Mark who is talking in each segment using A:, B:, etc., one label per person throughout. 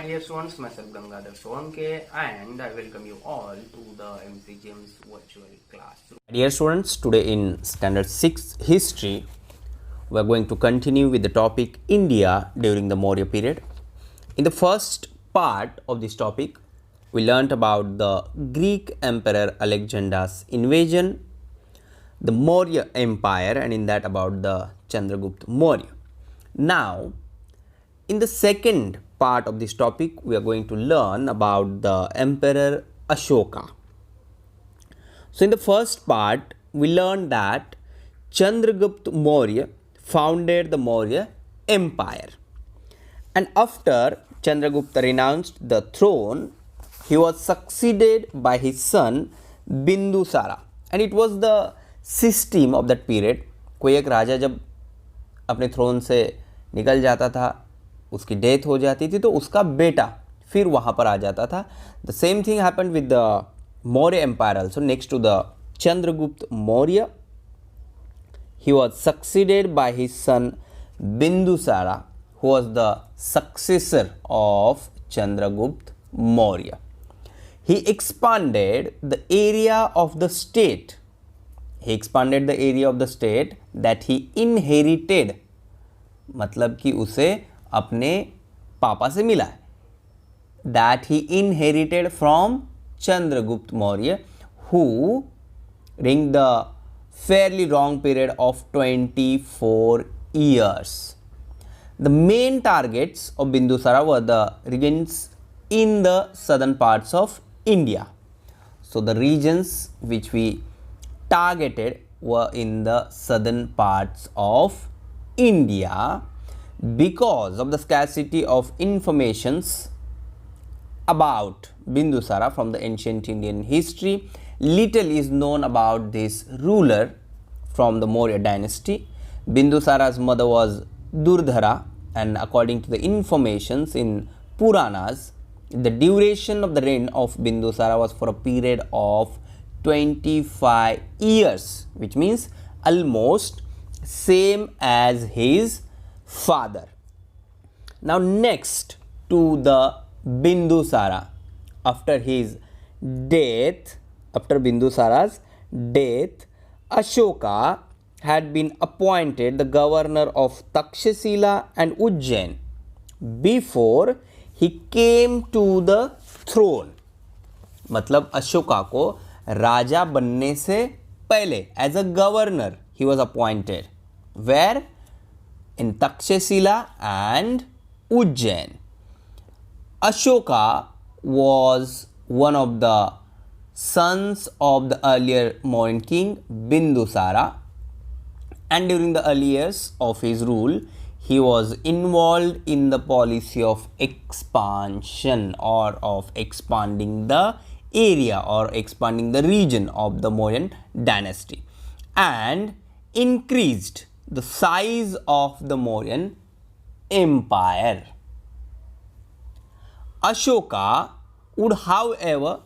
A: dear students, myself Gangadhar Solanke, and I welcome you all to the MC James virtual class.
B: Dear students, today in Standard 6 History, we are going to continue with the topic India during the Maurya period. In the first part of this topic, we learnt about the Greek Emperor Alexander's invasion, the Maurya Empire, and in that about the Chandragupta Maurya. Now, in the second part of this topic, we are going to learn about the Emperor Ashoka. So, in the first part, we learned that Chandragupta Maurya founded the Maurya Empire. And after Chandragupta renounced the throne, he was succeeded by his son Bindusara. And it was the system of that period. कोई एक राजा जब अपने throne से निकल जाता था, उसकी death हो जाती थी, तो उसका बेटा फिर वहाँ पर आ जाता था. The same thing happened with the Maurya empire also. Next to the Chandragupta Maurya, he was succeeded by his son Bindusara, who was the successor of Chandragupta Maurya. He expanded the area of the state. He expanded the area of the state that he inherited. मतलब कि उसे अपने पापा से मिला है. That he inherited from Chandragupta Maurya, who during the fairly long period of 24 years. The main targets of Bindusara were the regions in the southern parts of India. So, the regions which we targeted were in the southern parts of India. Because of the scarcity of informations about Bindusara from the ancient Indian history, little is known about this ruler from the Maurya dynasty. Bindusara's mother was Durdhara, and according to the informations in Puranas, the duration of the reign of Bindusara was for a period of 25 years, which means almost same as his father. Now next to the Bindusara, after his death, after Bindusara's death, Ashoka had been appointed the governor of Takshashila and Ujjain before he came to the throne. मतलब अशोका को राजा बनने से पहले as a governor he was appointed. Where? In Takshashila and Ujjain. Ashoka was one of the sons of the earlier Mauryan king Bindusara, and during the early years of his rule, he was involved in the policy of expansion or of expanding the area or expanding the region of the Mauryan dynasty, and increased the size of the Mauryan empire. Ashoka would, however,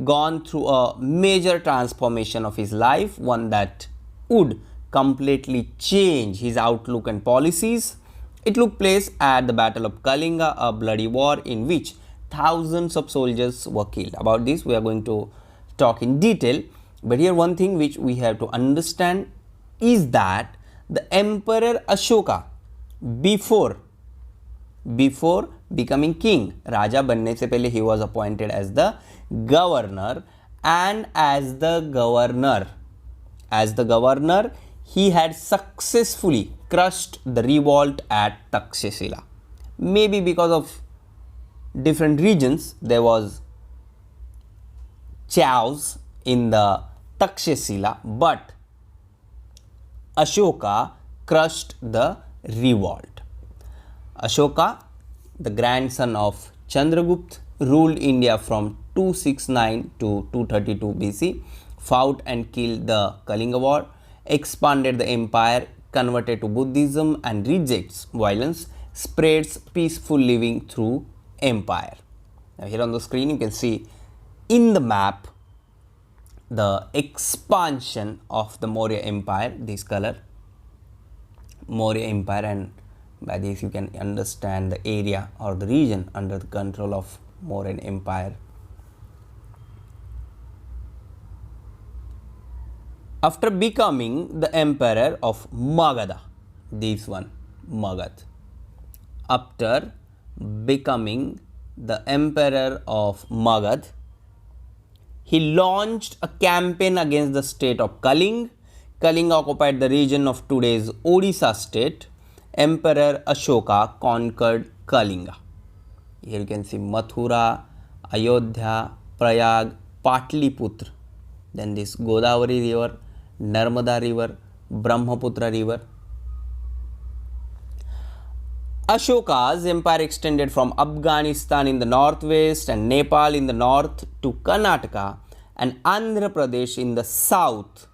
B: gone through a major transformation of his life, one that would completely change his outlook and policies. It took place at the Battle of Kalinga, a bloody war in which thousands of soldiers were killed. About this we are going to talk in detail, but here one thing which we have to understand is that the Emperor Ashoka, before becoming king, राजा बनने से पहले, he was appointed as the governor, and as the governor he had successfully crushed the revolt at Takshashila. Maybe because of different regions there was chaos in the Takshashila, but Ashoka crushed the revolt. Ashoka, the grandson of Chandragupta, ruled India from 269 to 232 BC, fought and killed the Kalinga war, expanded the empire, converted to Buddhism and rejects violence, spreads peaceful living through empire. Now here on the screen you can see in the map the expansion of the Maurya empire, this color, Maurya empire, and By this you can understand the area or the region under the control of Mauryan Empire. After becoming the emperor of Magadha, this one, Magad. After becoming the emperor of Magad, he launched a campaign against the state of Kalinga. Kalinga occupied the region of today's Odisha state. Emperor Ashoka conquered Kalinga. Here you can see Mathura, Ayodhya, Prayag, Patliputra. Then this Godavari river, Narmada river, Brahmaputra river. Ashoka's empire extended from Afghanistan in the northwest and Nepal in the north to Karnataka and Andhra Pradesh in the south,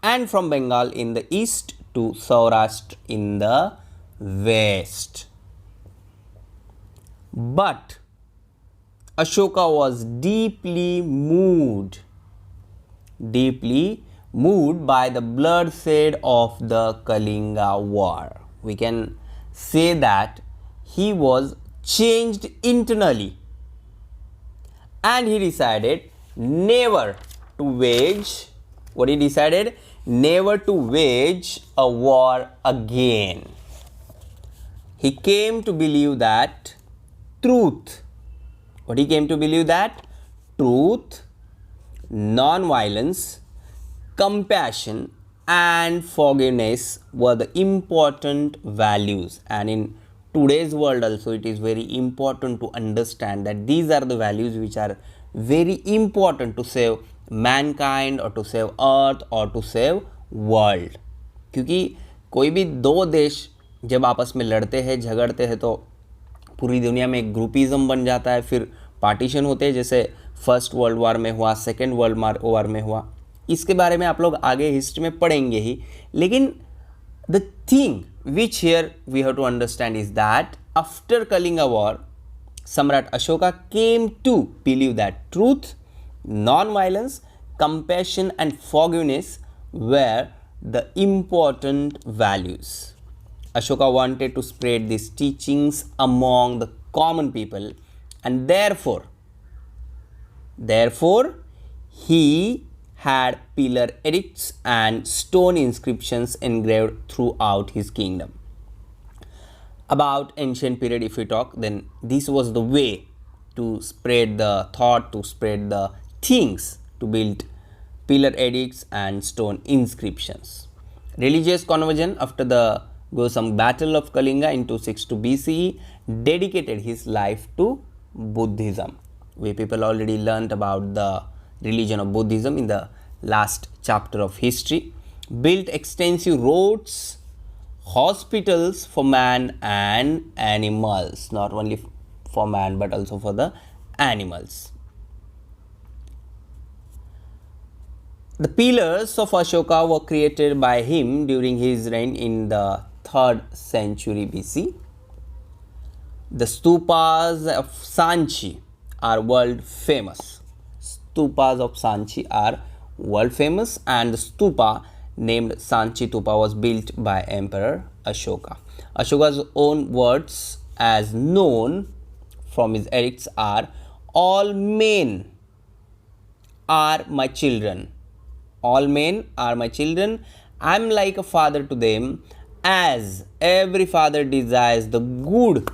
B: and from Bengal in the east to Saurashtra in the west. But Ashoka was deeply moved by the bloodshed of the Kalinga war. We can say that he was changed internally, and he decided never to wage a war again. He came to believe that truth, non-violence, compassion and forgiveness were the important values. And in today's world also it is very important to understand that these are the values which are very important to save mankind or to save earth or to save world. क्योंकि कोई भी दो देश जब आपस में लड़ते हैं, झगड़ते हैं, तो पूरी दुनिया में एक ग्रुपिज़म बन जाता है, फिर पार्टीशन होते हैं, जैसे फर्स्ट वर्ल्ड वार में हुआ, सेकेंड वर्ल्ड वार में हुआ. इसके बारे में आप लोग आगे हिस्ट्री में पढ़ेंगे ही. लेकिन the thing which here we have to understand is that after Kalinga war सम्राट Ashoka came to believe that truth, non violence, compassion and forgiveness were the important values. Ashoka wanted to spread these teachings among the common people, and therefore he had pillar edicts and stone inscriptions engraved throughout his kingdom. About ancient period if we talk, then this was the way to spread the thought, to spread the things, to build pillar edicts and stone inscriptions. Religious conversion after the Gosam battle of Kalinga in 262 BCE dedicated his life to Buddhism. We people already learnt about the religion of Buddhism in the last chapter of history. Built extensive roads, hospitals for man and animals, not only for man but also for the animals. The pillars of Ashoka were created by him during his reign in the 3rd century BC. The stupas of Sanchi are world famous. Stupas of Sanchi are world famous, and the stupa named Sanchi Stupa was built by Emperor Ashoka. Ashoka's own words as known from his edicts are, all men are my children. All men are my children. I am like a father to them, as every father desires the good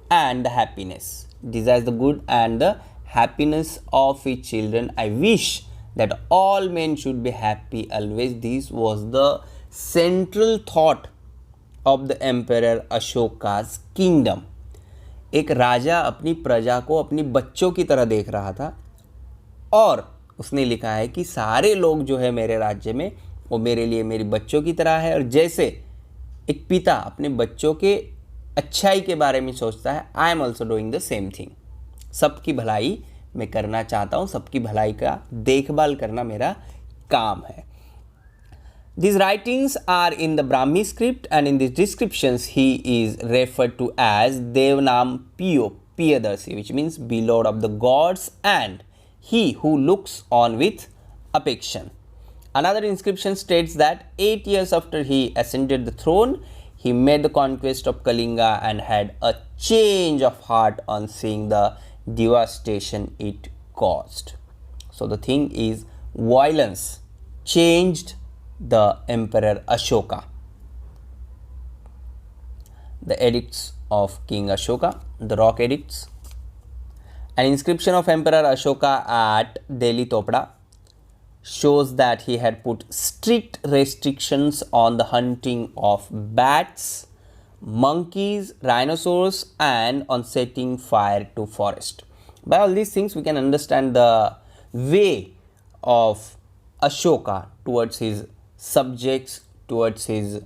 B: and the happiness. Desires the good and the happiness of his children. I wish that all men should be happy always. This was the central thought of the Emperor Ashoka's kingdom. एक राजा अपनी प्रजा को अपनी बच्चों की तरह देख रहा था, और उसने लिखा है कि सारे लोग जो है मेरे राज्य में वो मेरे लिए मेरी बच्चों की तरह है. और जैसे एक पिता अपने बच्चों के अच्छाई के बारे में सोचता है, I am also doing the same thing. सबकी भलाई मैं करना चाहता हूँ, सबकी भलाई का देखभाल करना मेरा काम है. These writings are in the Brahmi script, and in these descriptions he is referred to as Devnam Piyadarsi, which means beloved of the gods and he who looks on with affection. Another inscription states that 8 years after he ascended the throne, he made the conquest of Kalinga and had a change of heart on seeing the devastation it caused. So the thing is, violence changed the Emperor Ashoka. The edicts of King Ashoka, the rock edicts. An inscription of Emperor Ashoka at Delhi Topda shows that he had put strict restrictions on the hunting of bats, monkeys, rhinoceros, and on setting fire to forest. By all these things, we can understand the way of Ashoka towards his subjects, towards his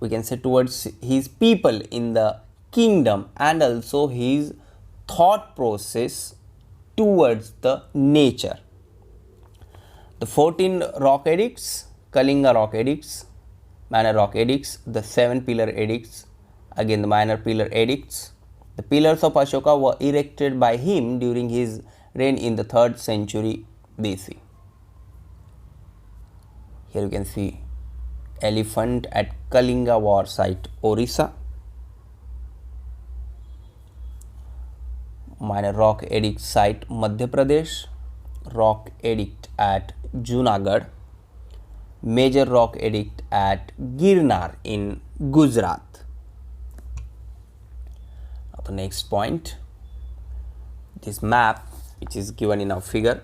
B: we can say towards his people in the kingdom, and also his thought process towards the nature. The 14 rock edicts, Kalinga rock edicts, minor rock edicts, the 7 pillar edicts, again the minor pillar edicts. The pillars of Ashoka were erected by him during his reign in the 3rd century BC. Here you can see elephant at Kalinga war site, Orissa. Minor rock edict site, Madhya Pradesh. Rock edict at Junagadh. Major rock edict at Girnar in Gujarat. Now the next point, this map which is given in our figure,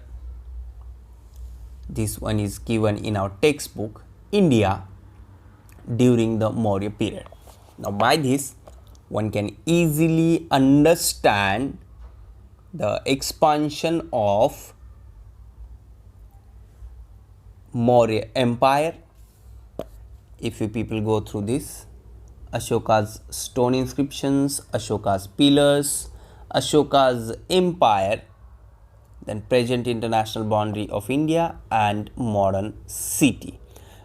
B: this one is given in our textbook, India during the Maurya period. Now by this one can easily understand the expansion of Maurya Empire. If you people go through this, Ashoka's stone inscriptions, Ashoka's pillars, Ashoka's empire, then present international boundary of India and modern city.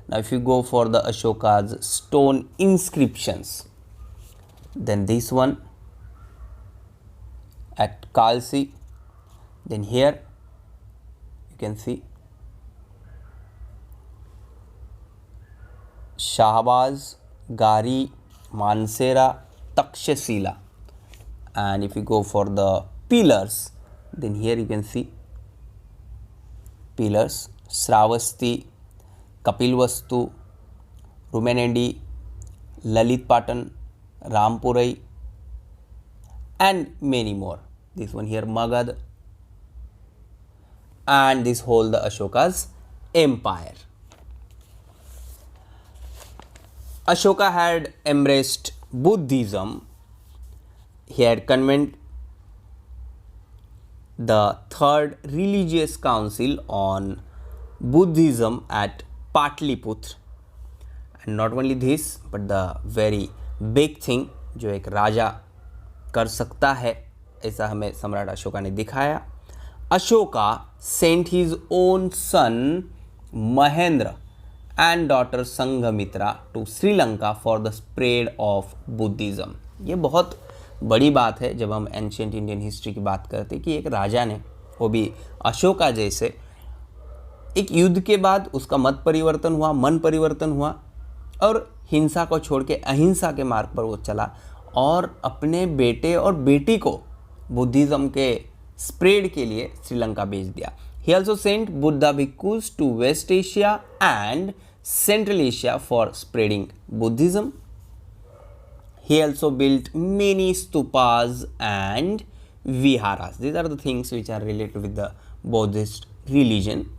B: Now if you go for the Ashoka's stone inscriptions, then this one at Kalsi, then here you can see Shahbaz, Gari, Mansera, Takshashila, and if you go for the pillars, then here you can see pillars, Sravasti, Kapilvastu, Rumenendi, Lalit Patan, Rampurai, and many more. This one here Magad, and this whole the Ashoka's empire. Ashoka had embraced Buddhism. He had convened the 3rd religious council on Buddhism at Patliputra. And not only this, but the very big thing जो एक राजा कर सकता है, ऐसा हमें सम्राट अशोका ने दिखाया. Ashoka sent his own son Mahendra and daughter Sanghamitra to Sri Lanka for the spread of Buddhism. ये बहुत बड़ी बात है जब हम एंशिएंट इंडियन हिस्ट्री की बात करते हैं कि एक राजा ने, वो भी अशोका जैसे, एक युद्ध के बाद उसका मत परिवर्तन हुआ, मन परिवर्तन हुआ और हिंसा को छोड़ के अहिंसा के मार्ग पर वो चला और अपने बेटे और बेटी को बुद्धिज़्म के स्प्रेड के लिए श्रीलंका भेज दिया. He also sent Buddha bhikkhus to West Asia and Central Asia for spreading Buddhism. He also built many stupas and viharas. These are the things which are related with the Buddhist religion.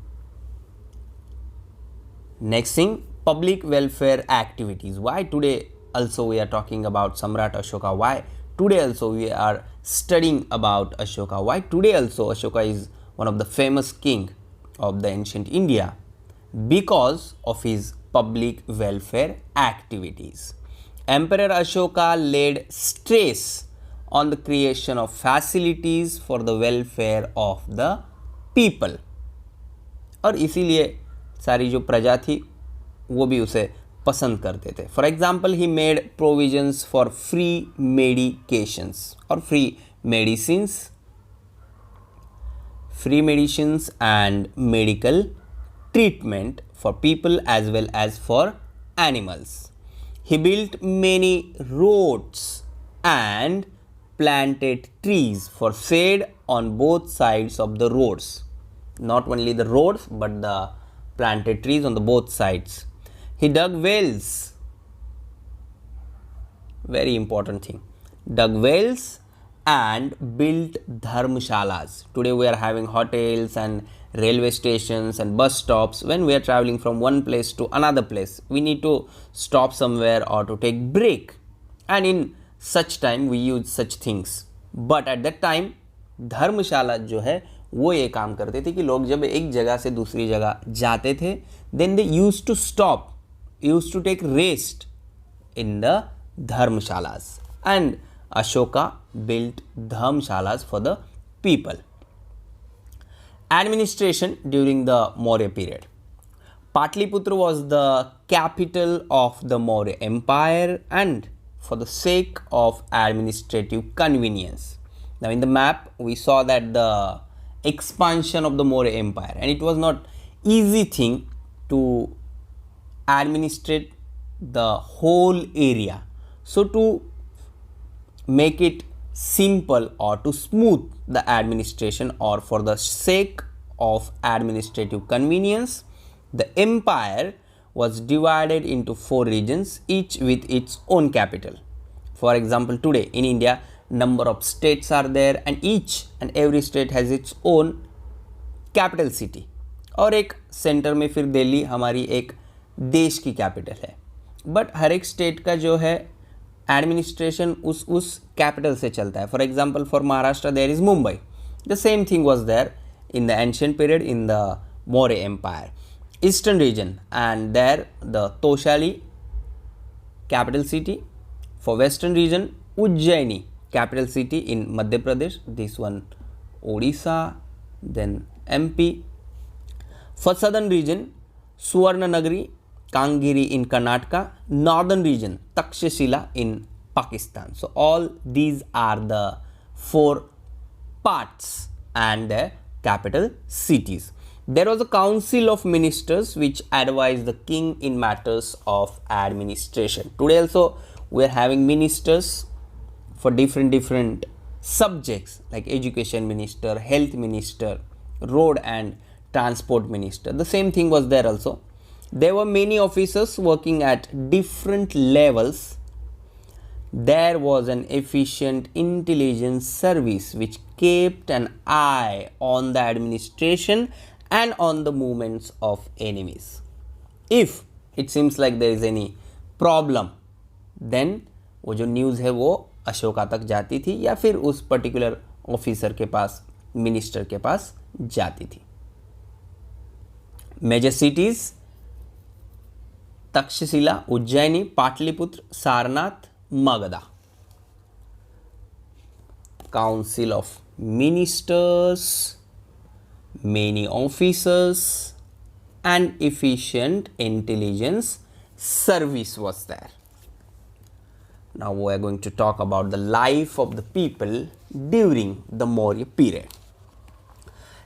B: Next thing, public welfare activities. Why today also we are talking about Samrat Ashoka? Why today also we are studying about Ashoka? Why today also Ashoka is one of the famous king of the ancient India? Because of his public welfare activities. Emperor Ashoka laid stress on the creation of facilities for the welfare of the people. और इसीलिए सारी जो प्रजा थी वो भी उसे पसंद करते थे. For example he made provisions for free medications और free medicines and medical treatment for people as well as for animals. He built many roads and planted trees for shade on both sides of the roads. Not only the roads but the planted trees on the both sides. He dug wells. Very important thing. Dug wells and built dharmashalas. Today we are having hotels and railway stations and bus stops. When we are traveling from one place to another place, we need to stop somewhere or to take break, and in such time we use such things. But at that time धर्मशाला जो है वो ये काम करते थे कि लोग जब एक जगह से दूसरी जगह जाते थे, then they used to stop, used to take rest in the dharmashalas, and Ashoka built dharmashalas for the people. Administration during the Maurya period. Patliputra was the capital of the Maurya Empire, and for the sake of administrative convenience. Now in the map we saw that the expansion of the Maurya Empire, and it was not easy thing to administrate the whole area. So to make it simple or to smooth the administration, or for the sake of administrative convenience, the empire was divided into 4 regions, each with its own capital. For example, today in India number of states are there, and each and every state has its own capital city, और एक centre में फिर दिल्ली हमारी एक देश की capital है. But हर एक स्टेट का जो है एडमिनिस्ट्रेशन उस कैपिटल से चलता है. For example for Maharashtra there is Mumbai. The same thing was there in the ancient period in the Maurya Empire. Eastern region, and there the Toshali capital city. For western region, Ujjaini capital city in Madhya Pradesh. This one Odisha, then MP. For southern region, Suvarnanagari, Kangiri in Karnataka. Northern region, Takshashila in Pakistan. So all these are the 4 parts and their capital cities. There was a council of ministers which advised the king in matters of administration. Today also we are having ministers for different subjects like education minister, health minister, road and transport minister. The same thing was there also. There were many officers working at different levels. There was an efficient intelligence service which kept an eye on the administration and on the movements of enemies. If it seems like there is any problem, then वो जो news है वो अशोका तक जाती थी या फिर उस पर्टिकुलर ऑफिसर के पास, मिनिस्टर के पास जाती थी. Major cities Takshashila, Ujjaini, Pataliputra, Sarnath, Magadha. Council of ministers, many officers, and efficient intelligence service was there. Now we are going to talk about the life of the people during the Maurya period.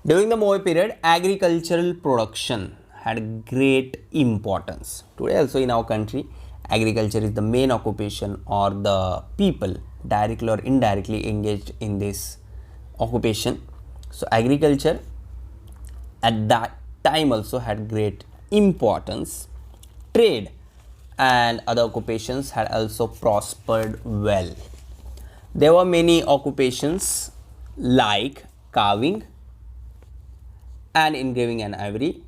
B: During the Maurya period, agricultural production had great importance. Today also in our country, agriculture is the main occupation, or the people directly or indirectly engaged in this occupation. So agriculture at that time also had great importance. Trade and other occupations had also prospered well. There were many occupations like carving and engraving and ivory,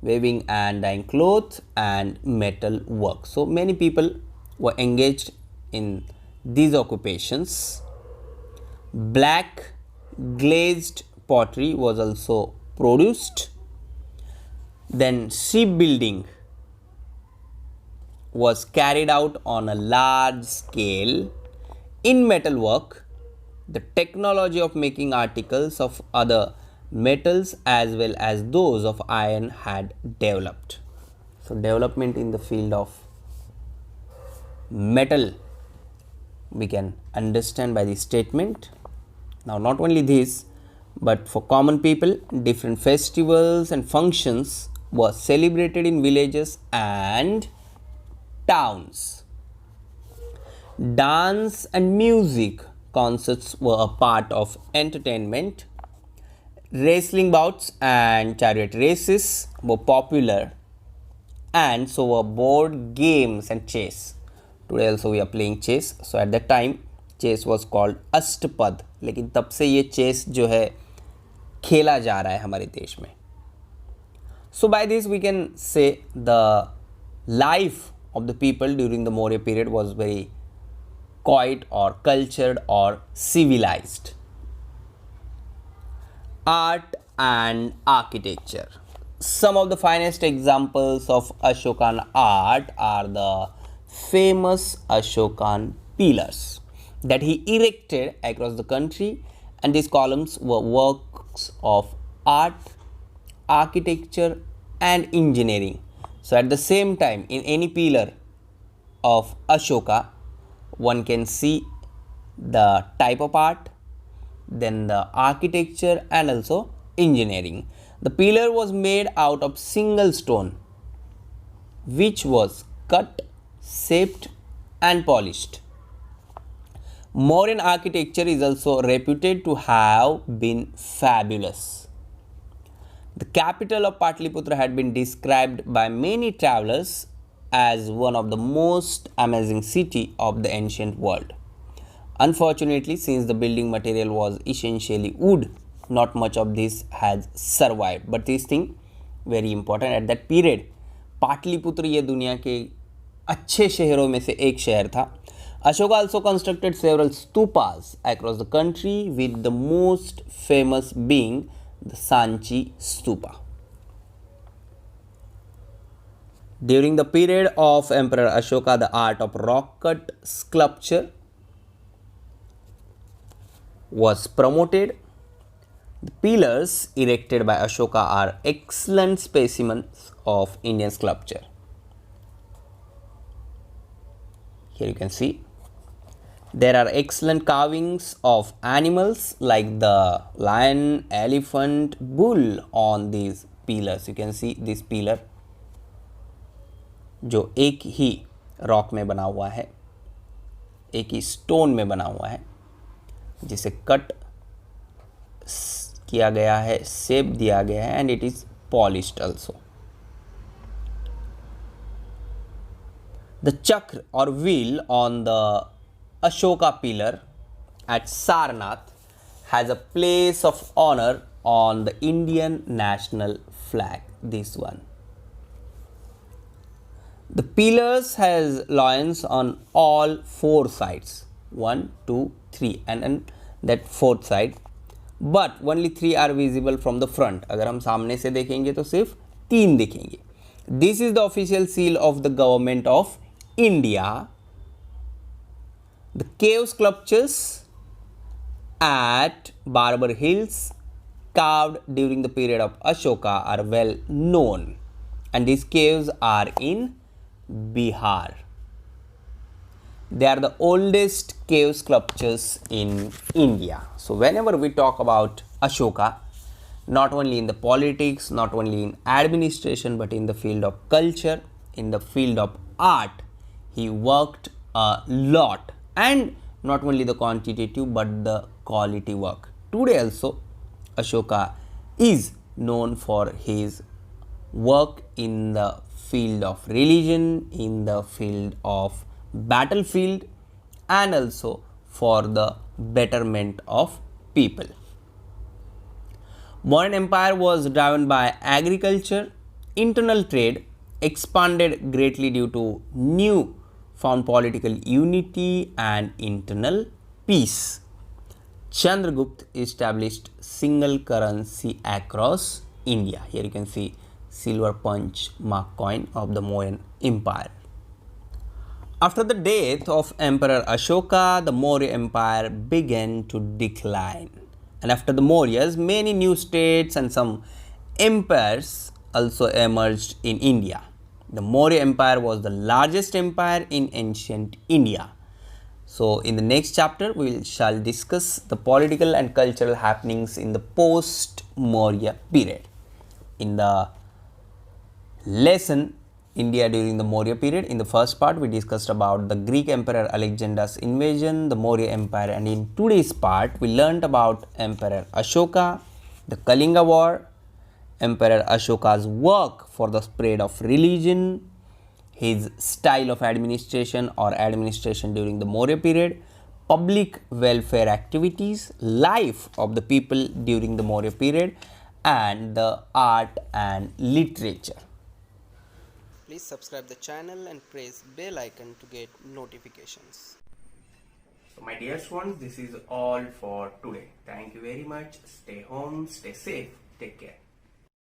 B: weaving and dyeing cloth, and metal work. So many people were engaged in these occupations. Black glazed pottery was also produced. Then shipbuilding was carried out on a large scale. In metal work, the technology of making articles of other metals as well as those of iron had developed. So development in the field of metal we can understand by this statement. Now not only this, but for common people, different festivals and functions were celebrated in villages and towns. Dance and music concerts were a part of entertainment. Wrestling bouts and chariot races were popular, and so were board games and chess. Today also we are playing chess. So at that time chess was called Ashtapad, लेकिन तब से ये chess जो है खेला जा रहा है हमारे देश में. So by this we can say the life of the people during the Maurya period was very quiet or cultured or civilized. Art and architecture. Some of the finest examples of Ashokan art are the famous Ashokan pillars that he erected across the country, and these columns were works of art, architecture and engineering. So at the same time, in any pillar of Ashoka, one can see the type of art, then the architecture and also engineering. The pillar was made out of single stone, which was cut, shaped and polished. Mauryan architecture is also reputed to have been fabulous. The capital of Patliputra had been described by many travelers as one of the most amazing city of the ancient world. Unfortunately, since the building material was essentially wood, not much of this has survived. But this thing very important at that period. Pataliputra ये दुनिया के अच्छे शहरों में से एक शहर था. Ashoka also constructed several stupas across the country, with the most famous being the Sanchi stupa. During the period of Emperor Ashoka, the art of rock cut sculpture was promoted. The pillars erected by Ashoka are excellent specimens of Indian sculpture. Here you can see there are excellent carvings of animals like the lion, elephant, bull on these pillars. You can see this pillar जो एक ही rock में बना हुआ है, एक ही stone में बना हुआ है, जिसे कट किया गया है, शेप दिया गया है, and it is polished also. The चक्र और wheel on the Ashoka pillar at Sarnath has a place of honor on the Indian national flag. This one. The pillars has lions on all four sides. 1, 2, 3 and that fourth side. But only 3 are visible from the front. अगर हम सामने से देखेंगे तो सिर्फ 3 दिखेंगे. This is the official seal of the government of India. The cave sculptures at Barber Hills carved during the period of Ashoka are well known, and these caves are in Bihar. They are the oldest cave sculptures in India. So whenever we talk about Ashoka, not only in the politics, not only in administration, but in the field of culture, in the field of art, he worked a lot, and not only the quantitative but the quality work. Today also Ashoka is known for his work in the field of religion, in the field of battlefield, and also for the betterment of people. Mauryan Empire was driven by agriculture. Internal trade expanded greatly due to new found political unity and internal peace. Chandragupta established single currency across India. Here you can see silver punch mark coin of the Mauryan Empire. After the death of Emperor Ashoka, the Maurya Empire began to decline. And after the Mauryas, many new states and some empires also emerged in India. The Maurya Empire was the largest empire in ancient India. So in the next chapter, we shall discuss the political and cultural happenings in the post-Maurya period. In the lesson India during the Maurya period. In the first part, we discussed about the Greek Emperor Alexander's invasion, the Maurya Empire, and in today's part, we learnt about Emperor Ashoka, the Kalinga War, Emperor Ashoka's work for the spread of religion, his style of administration or administration during the Maurya period, public welfare activities, life of the people during the Maurya period, and the art and literature. Please subscribe the channel and press bell icon to get notifications.
A: So my dear students, this is all for today. Thank you very much. Stay home, stay safe, take care.